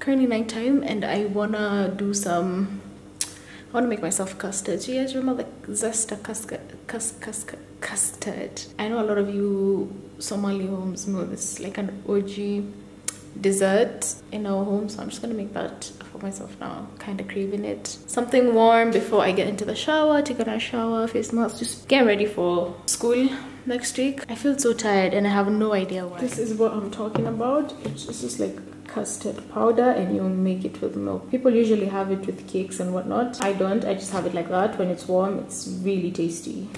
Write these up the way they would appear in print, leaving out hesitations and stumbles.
currently nighttime, and I wanna do some. I wanna make myself custard. Do you guys remember like zesta custard? I know a lot of you Somali homes know this, like an OG dessert in our home, so I'm just gonna make that for myself now. Kind of craving it. Something warm before I get into the shower. Take a nice shower, face mask, just get ready for school next week. I feel so tired and I have no idea why. This is what I'm talking about. It's just like custard powder, and you make it with milk. People usually have it with cakes and whatnot. I don't. I just have it like that. When it's warm, it's really tasty.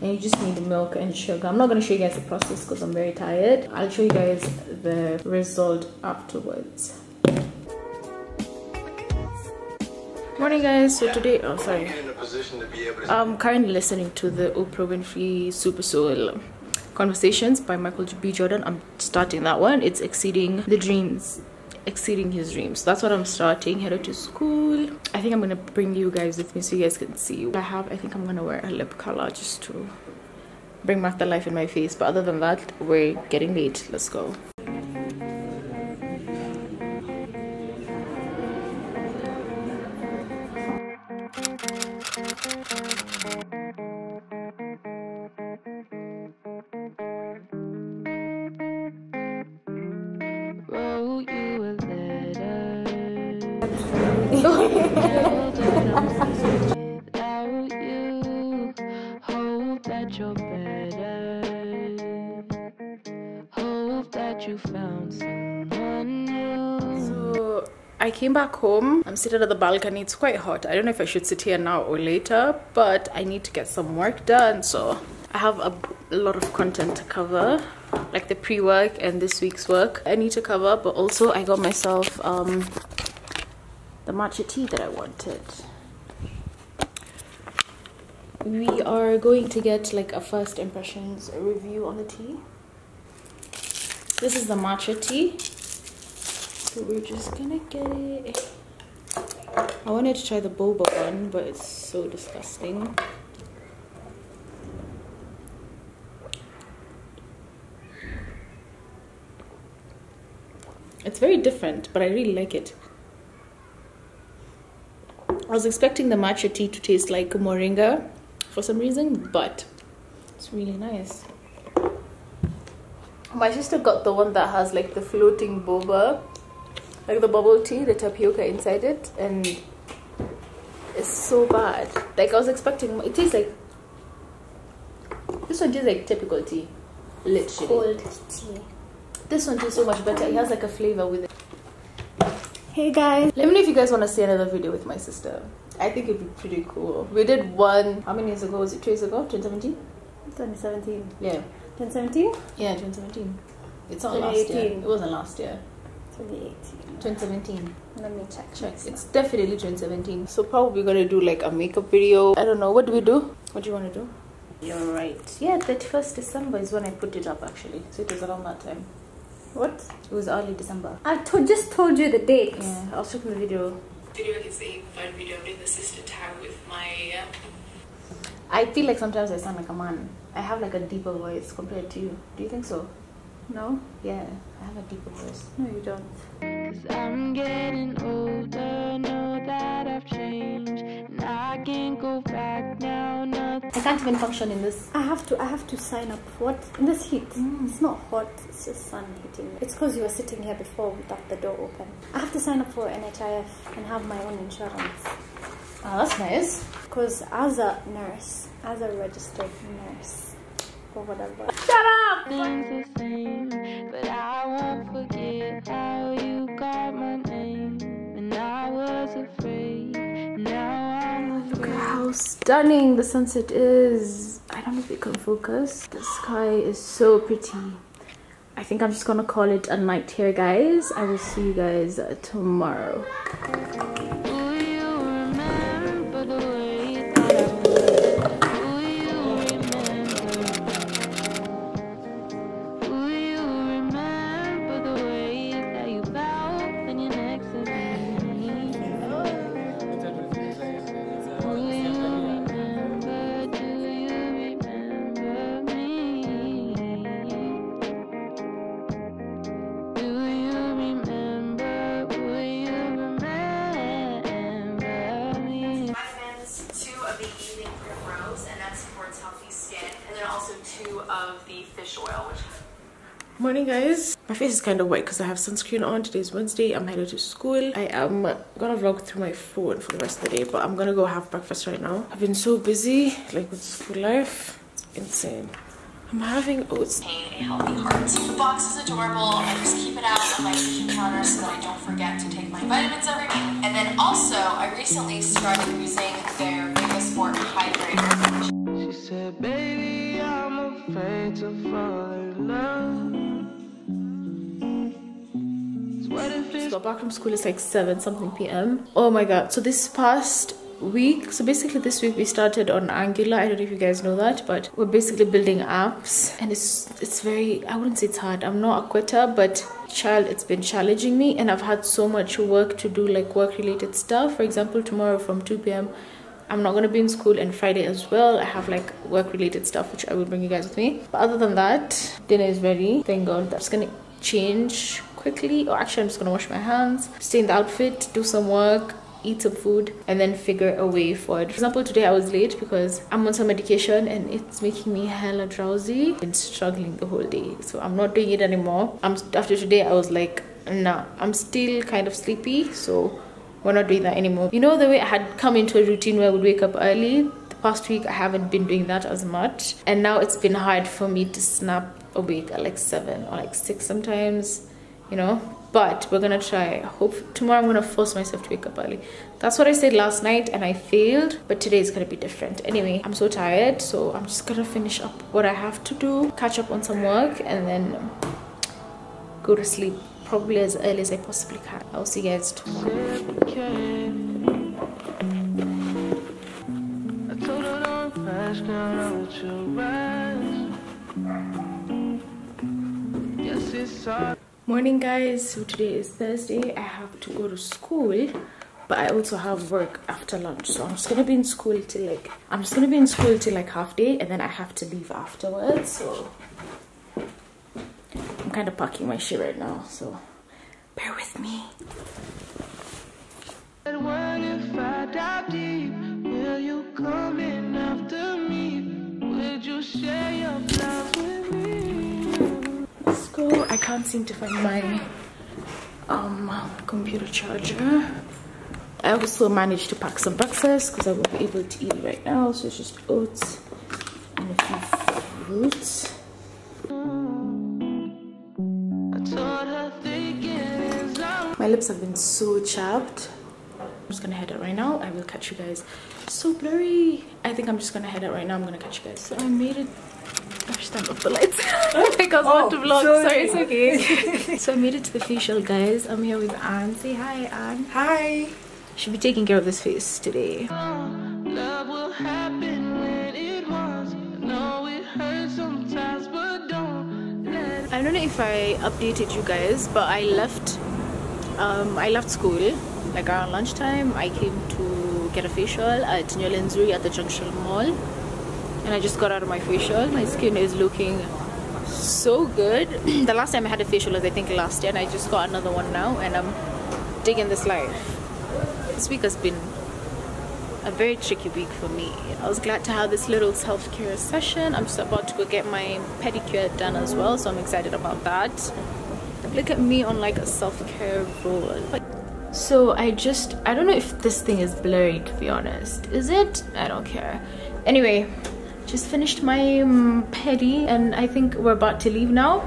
And you just need milk and sugar. I'm not going to show you guys the process because I'm very tired. I'll show you guys the result afterwards. Morning guys. So today, oh sorry, I'm currently listening to the Oprah Winfrey Super Soul Conversations by Michael B. Jordan. I'm starting that one. It's exceeding his dreams. That's what I'm starting. Headed to school. I think I'm gonna bring you guys with me so you guys can see what I have. I think I'm gonna wear a lip color just to bring back the life in my face, but other than that, we're getting late. Let's go. So I came back home. I'm seated at the balcony. It's quite hot. I don't know if I should sit here now or later, but I need to get some work done. So I have a lot of content to cover, like the pre-work and this week's work I need to cover, but also I got myself the matcha tea that I wanted. We are going to get like a first impressions review on the tea. This is the matcha tea, so we're just gonna get it. I wanted to try the boba one, but it's so disgusting. It's very different, but I really like it. I was expecting the matcha tea to taste like moringa for some reason, but it's really nice. My sister got the one that has like the floating boba, like the bubble tea, the tapioca inside it, and it's so bad. Like I was expecting, it tastes like, this one tastes like typical tea, literally. Cold tea. This one tastes so much better. It has like a flavor with it. Hey guys, let me know if you guys want to see another video with my sister. I think it'd be pretty cool. We did one, how many years ago? Was it 2 years ago? 2017? 2017. Yeah. 2017? Yeah, 2017. It's not last year. It wasn't last year. 2018. 2017. Let me check. It's definitely 2017. So probably gonna do like a makeup video. I don't know. What do we do? What do you want to do? You're right. Yeah, 31st December is when I put it up actually. So it was around that time. What? It was early December. I just told you the date. Yeah, I was checking the video. Video is a fun video. I'm doing the sister tag with my... I feel like sometimes I sound like a man. I have like a deeper voice compared to you. Do you think so? No? Yeah, I have a deeper voice. No, you don't. 'Cause I'm getting older, know that I've changed, and I can't go back now. Nothing. I can't even function in this. I have to sign up. What? In this heat? It's not hot. It's just sun hitting me. It's because you were sitting here before without the door open. I have to sign up for NHIF and have my own insurance. Oh, that's nice. Because as a nurse, as a registered nurse, or whatever. Shut up! Things the same, but I won't forget how you called my name, and I was afraid. Now I'm Look at how stunning the sunset is. I don't know if you can focus. The sky is so pretty. I think I'm just gonna call it a night here, guys. I will see you guys tomorrow. Do you remember? Will you Morning guys, my face is kind of white because I have sunscreen on. Today's Wednesday. I'm headed to school. I am gonna vlog through my phone for the rest of the day, but I'm gonna go have breakfast right now. I've been so busy like with school life, it's insane. I'm having oats. Maintain a healthy heart. The box is adorable. I just keep it out on my kitchen counter so that I don't forget to take my vitamins every week. And then also, I recently started using their Sport hydrator. She said, baby, I'm afraid to fall in love. Just got back from school. It's like 7-something p.m. Oh my god. So this past week, so basically this week we started on Angular. I don't know if you guys know that, but we're basically building apps, and it's very, I wouldn't say it's hard. I'm not a quitter, but child, it's been challenging me, and I've had so much work to do, like work related stuff. For example, tomorrow from 2 p.m. I'm not gonna be in school, and Friday as well I have like work related stuff which I will bring you guys with me. But other than that, dinner is ready, thank god. I'm just gonna change quickly, or actually I'm just gonna wash my hands, stay in the outfit, do some work, eat some food, and then figure a way forward. For example, today I was late because I'm on some medication and it's making me hella drowsy. I've been struggling the whole day, so I'm not doing it anymore. After today I was like, nah, I'm still kind of sleepy, so we're not doing that anymore. You know, the way I had come into a routine where I would wake up early, the past week I haven't been doing that as much, and now it's been hard for me to snap awake at like 7 or like 6 sometimes, you know. But we're gonna try. Hope tomorrow I'm gonna force myself to wake up early. That's what I said last night and I failed, but today is gonna be different. Anyway, I'm so tired, so I'm just gonna finish up what I have to do, catch up on some work, and then go to sleep probably as early as I possibly can. I'll see you guys tomorrow. Morning guys, so today is Thursday. I have to go to school, but I also have work after lunch, so I'm just gonna be in school till like half day, and then I have to leave afterwards. So I'm kind of packing my shit right now, so bear with me. If I dive deep, will you come in after me? Would you share your plans with me? Let's go. I can't seem to find my computer charger. I also managed to pack some breakfast because I won't be able to eat it right now, so it's just oats and a few fruits. My lips have been so chapped. I'm just gonna head out right now. I will catch you guys. So blurry. I think I'm just gonna head out right now. I'm gonna catch you guys. So I made it. Gosh, stand off the lights. Because I want to vlog. Sorry, it's okay. So I made it to the facial, guys. I'm here with Anne. Say hi, Anne. Hi. Should be taking care of this face today. Love will happen when it wants. No, it hurts sometimes, but don't let. I don't know if I updated you guys, but I left school like around lunchtime. I came to get a facial at Nywele Nzuri at the Junction Mall, and I just got out of my facial. My skin is looking so good. The last time I had a facial was I think last year, and I just got another one now, and I'm digging this life. This week has been a very tricky week for me. I was glad to have this little self-care session. I'm just about to go get my pedicure done as well, so I'm excited about that. Look at me on like a self-care roll. So I don't know if this thing is blurry, to be honest. Is it? I don't care. Anyway, just finished my pedi, and I think we're about to leave now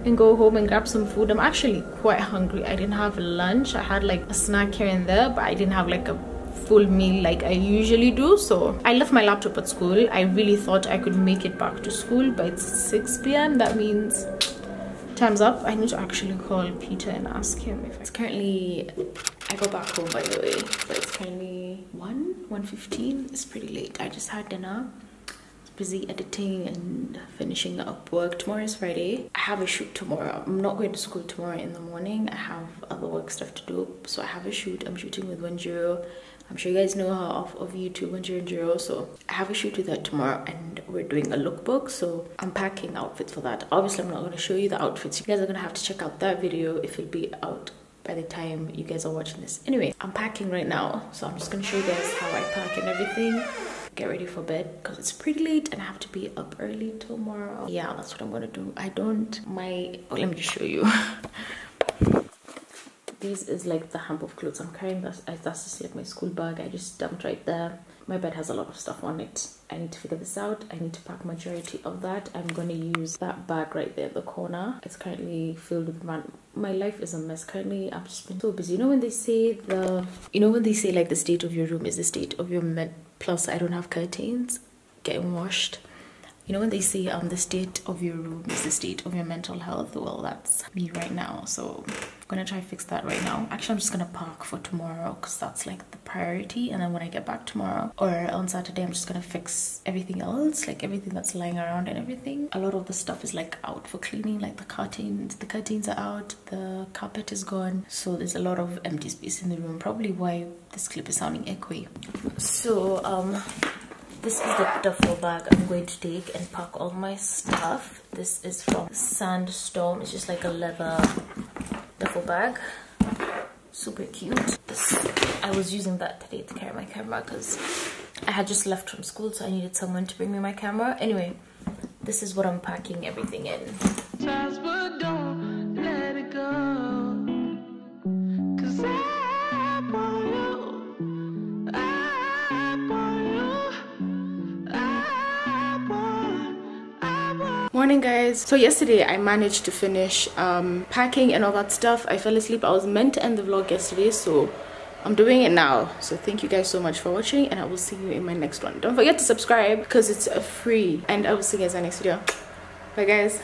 and go home and grab some food. I'm actually quite hungry. I didn't have lunch. I had like a snack here and there, but I didn't have like a full meal like I usually do. So I left my laptop at school. I really thought I could make it back to school, but it's 6 p.m. That means time's up. I need to actually call Peter and ask him if it's currently, I go back home by the way, but it's currently 1:15. It's pretty late. I just had dinner. Busy editing and finishing up work. Tomorrow is Friday. I have a shoot tomorrow. I'm not going to school tomorrow in the morning. I have other work stuff to do, so I have a shoot. I'm shooting with Nzuri. I'm sure you guys know her off of YouTube, Nzuri. So I have a shoot with her tomorrow, and we're doing a lookbook, so I'm packing outfits for that. Obviously I'm not going to show you the outfits. You guys are going to have to check out that video if it'll be out by the time you guys are watching this. Anyway, I'm packing right now, so I'm just going to show you guys how I pack and everything. get ready for bed because it's pretty late and I have to be up early tomorrow. Yeah, that's what I'm gonna do. Let me just show you. This is like the hump of clothes I'm carrying. That's just like my school bag. I just dumped right there. My bed has a lot of stuff on it. I need to figure this out. I need to pack majority of that. I'm gonna use that bag right there in the corner. It's currently filled with my life is a mess currently. I've just been so busy. You know when they say like the state of your room is the state of your plus I don't have curtains getting washed. You know when they say the state of your room is the state of your mental health? Well, that's me right now. So I'm gonna try to fix that right now. Actually, I'm just gonna park for tomorrow because that's like the priority. And then when I get back tomorrow or on Saturday, I'm just gonna fix everything else, like everything that's lying around and everything. A lot of the stuff is like out for cleaning, like the curtains are out, the carpet is gone. So there's a lot of empty space in the room. Probably why this clip is sounding echoey. So this is the duffel bag I'm going to take and pack all my stuff. This is from Sandstorm. It's just like a leather duffel bag. Super cute. I was using that today to carry my camera because I had just left from school, so I needed someone to bring me my camera. Anyway, this is what I'm packing everything in. But don't let it go, 'cause I want you, I want you, I want. Morning guys. So yesterday I managed to finish packing and all that stuff. I fell asleep. I was meant to end the vlog yesterday, so I'm doing it now. So thank you guys so much for watching, and I will see you in my next one. Don't forget to subscribe because it's free, and I will see you guys in the next video. Bye guys.